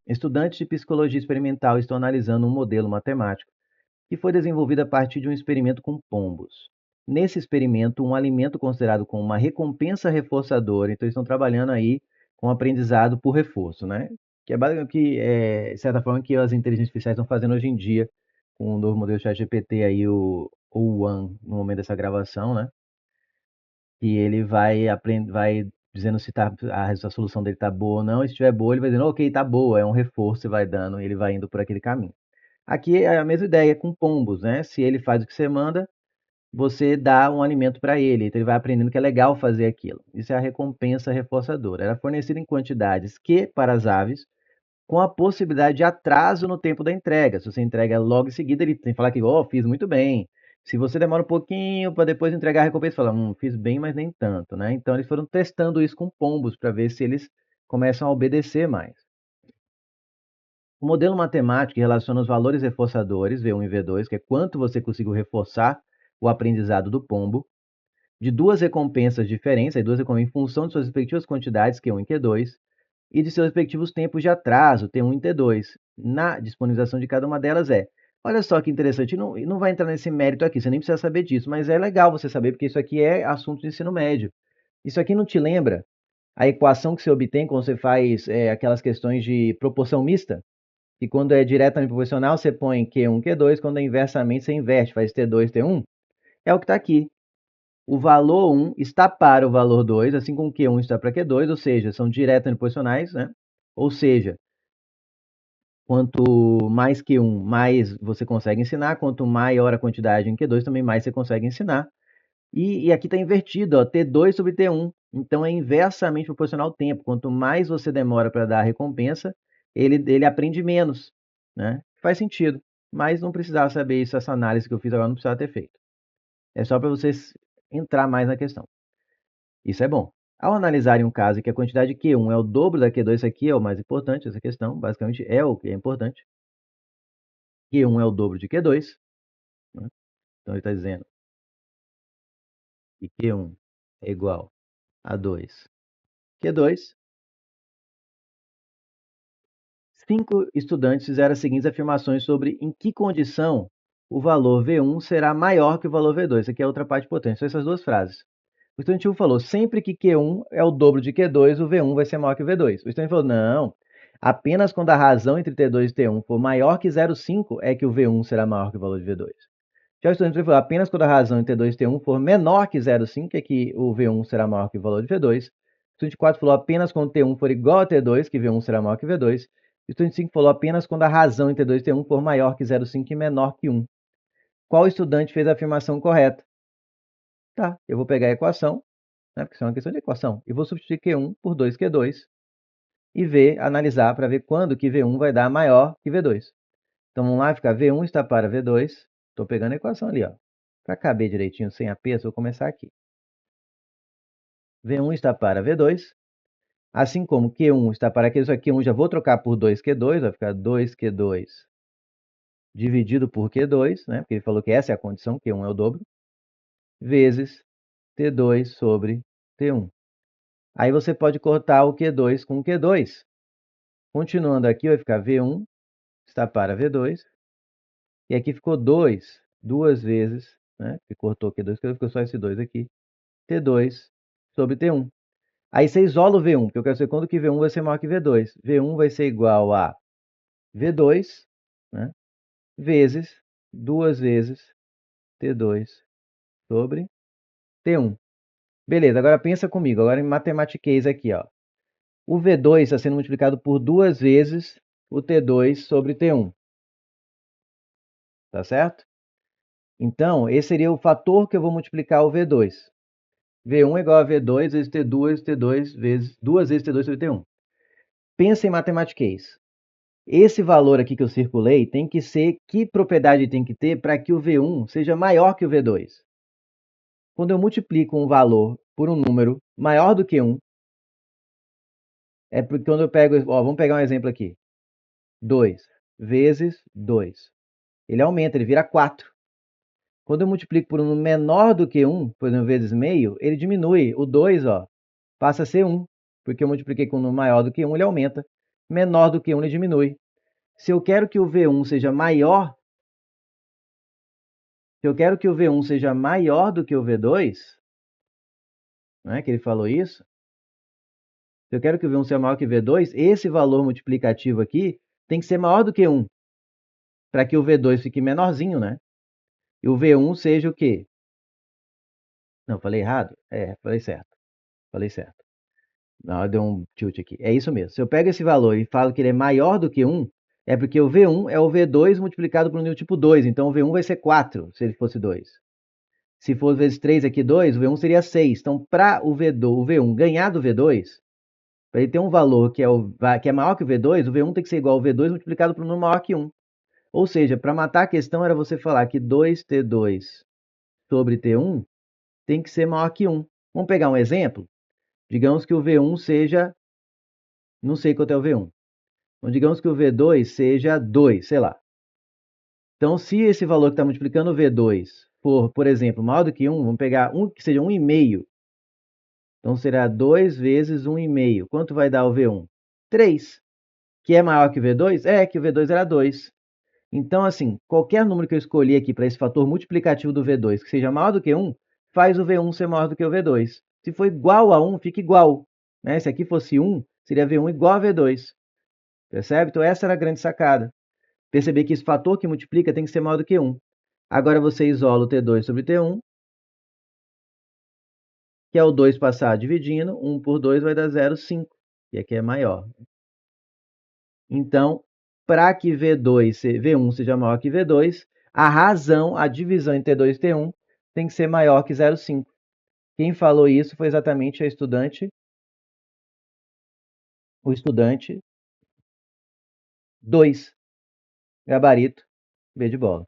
Estudantes de psicologia experimental estão analisando um modelo matemático que foi desenvolvido a partir de um experimento com pombos. Nesse experimento, um alimento considerado como uma recompensa reforçadora, então eles estão trabalhando aí com aprendizado por reforço, né? Que é basicamente de certa forma que as inteligências artificiais estão fazendo hoje em dia com o novo modelo ChatGPT aí, o One, no momento dessa gravação, né? E ele vai dizendo se a solução dele tá boa ou não. E se estiver boa, ele vai dizendo, ok, tá boa, é um reforço e vai dando, ele vai indo por aquele caminho. Aqui é a mesma ideia com pombos, né? Se ele faz o que você manda, você dá um alimento para ele, então ele vai aprendendo que é legal fazer aquilo. Isso é a recompensa reforçadora. Era fornecida em quantidades que, para as aves, com a possibilidade de atraso no tempo da entrega. Se você entrega logo em seguida, ele tem que falar que, oh, fiz muito bem. Se você demora um pouquinho para depois entregar a recompensa, fala, fiz bem, mas nem tanto, né? Então eles foram testando isso com pombos para ver se eles começam a obedecer mais. O modelo matemático relaciona os valores reforçadores, V1 e V2, que é quanto você conseguiu reforçar o aprendizado do pombo, de duas recompensas diferentes, em função de suas respectivas quantidades, Q1 e Q2, e de seus respectivos tempos de atraso, T1 e T2. Na disponibilização de cada uma delas olha só que interessante, não vai entrar nesse mérito aqui, você nem precisa saber disso, mas é legal você saber, porque isso aqui é assunto de ensino médio. Isso aqui não te lembra a equação que você obtém quando você faz aquelas questões de proporção mista? E quando é diretamente proporcional, você põe Q1, Q2, quando é inversamente, você inverte, faz T2, T1. É o que está aqui. O valor 1 está para o valor 2, assim como Q1 está para Q2, ou seja, são diretamente proporcionais, né? Ou seja, quanto mais Q1, mais você consegue ensinar, quanto maior a quantidade em Q2, também mais você consegue ensinar. E aqui está invertido, ó, T2 sobre T1. Então é inversamente proporcional ao tempo. Quanto mais você demora para dar a recompensa, ele aprende menos, né? Faz sentido, mas não precisava saber isso, essa análise que eu fiz agora não precisava ter feito. É só para vocês entrar mais na questão. Isso é bom. Ao analisarem um caso em que a quantidade de Q1 é o dobro da Q2, isso aqui é o mais importante, essa questão, basicamente é o que é importante. Q1 é o dobro de Q2, né? Então ele está dizendo que Q1 é igual a 2 Q2. 5 estudantes fizeram as seguintes afirmações sobre em que condição o valor V1 será maior que o valor V2. Isso aqui é outra parte importante. São essas duas frases. O estudante 1 falou, sempre que Q1 é o dobro de Q2, o V1 vai ser maior que o V2. O estudante falou, não, apenas quando a razão entre T2 e T1 for maior que 0,5 é que o V1 será maior que o valor de V2. Já o estudante falou, apenas quando a razão entre T2 e T1 for menor que 0,5 é que o V1 será maior que o valor de V2. O estudante 4 falou, apenas quando T1 for igual a T2, que V1 será maior que V2. O estudante 5 falou, apenas quando a razão entre T2 e T1 for maior que 0,5 e menor que 1. Qual estudante fez a afirmação correta? Tá, eu vou pegar a equação, né, porque isso é uma questão de equação, e vou substituir Q1 por 2Q2 e analisar para ver quando que V1 vai dar maior que V2. Então vamos lá, fica V1 está para V2. Estou pegando a equação ali, ó. Para caber direitinho sem aperto, vou começar aqui. V1 está para V2, assim como Q1 está para Q2, aqui Q1 já vou trocar por 2Q2, vai ficar 2Q2 dividido por Q2, né? Porque ele falou que essa é a condição, Q1 é o dobro, vezes T2 sobre T1. Aí você pode cortar o Q2 com o Q2. Continuando aqui, vai ficar V1 está para V2, e aqui ficou 2, duas vezes, né? Que cortou Q2, ficou só esse 2 aqui, T2 sobre T1. Aí você isola o V1, porque eu quero saber quando que V1 vai ser maior que V2. V1 vai ser igual a V2, né? Vezes, duas vezes, T2 sobre T1. Beleza, agora pensa comigo, agora em matematiquez aqui, ó. O V2 está sendo multiplicado por duas vezes o T2 sobre T1. Tá certo? Então, esse seria o fator que eu vou multiplicar o V2. V1 é igual a V2 vezes T2, T2 vezes 2 vezes T2 sobre T1. Pensa em matematiquez. Esse valor aqui que eu circulei tem que ser, que propriedade tem que ter para que o V1 seja maior que o V2? Quando eu multiplico um valor por um número maior do que 1, é porque quando eu pego, ó, vamos pegar um exemplo aqui. 2 vezes 2. Ele aumenta, ele vira 4. Quando eu multiplico por um número menor do que 1, por exemplo, vezes meio, ele diminui. O 2, ó, passa a ser 1, porque eu multipliquei com um número maior do que 1, ele aumenta. menor do que 1, ele diminui. Se eu quero que o V1 seja maior, se eu quero que o V1 seja maior do que o V2, não é que ele falou isso? Se eu quero que o V1 seja maior que o V2, esse valor multiplicativo aqui tem que ser maior do que 1, para que o V2 fique menorzinho, né? E o V1 seja o quê? Não, falei errado? Falei certo. Falei certo. Não, deu um tilt aqui. É isso mesmo. Se eu pego esse valor e falo que ele é maior do que 1, é porque o V1 é o V2 multiplicado por um nível tipo 2. Então o V1 vai ser 4, se ele fosse 2. Se for vezes 3 aqui, 2, o V1 seria 6. Então, para o V1 ganhar do V2, para ele ter um valor que é maior que o V2, o V1 tem que ser igual ao V2 multiplicado por um número maior que 1. Ou seja, para matar a questão era você falar que 2T2 sobre T1 tem que ser maior que 1. Vamos pegar um exemplo? Digamos que o V1 seja, não sei quanto é o V1. Então, digamos que o V2 seja 2, sei lá. Então, se esse valor que está multiplicando o V2 for, por exemplo, maior do que 1, vamos pegar um que seja 1,5. Então, será 2 vezes 1,5. Quanto vai dar o V1? 3. Que é maior que o V2? É, que o V2 era 2. Então, assim, qualquer número que eu escolhi aqui para esse fator multiplicativo do V2 que seja maior do que 1, faz o V1 ser maior do que o V2. Se for igual a 1, fica igual. Né? Se aqui fosse 1, seria V1 igual a V2. Percebe? Então, essa era a grande sacada. Perceber que esse fator que multiplica tem que ser maior do que 1. Agora você isola o T2 sobre T1, que é o 2 passar dividindo, 1 por 2 vai dar 0,5, e aqui é maior. Então, para que V1 seja maior que V2, a divisão entre T2 e T1, tem que ser maior que 0,5. Quem falou isso foi exatamente o estudante 2, gabarito, B de bola.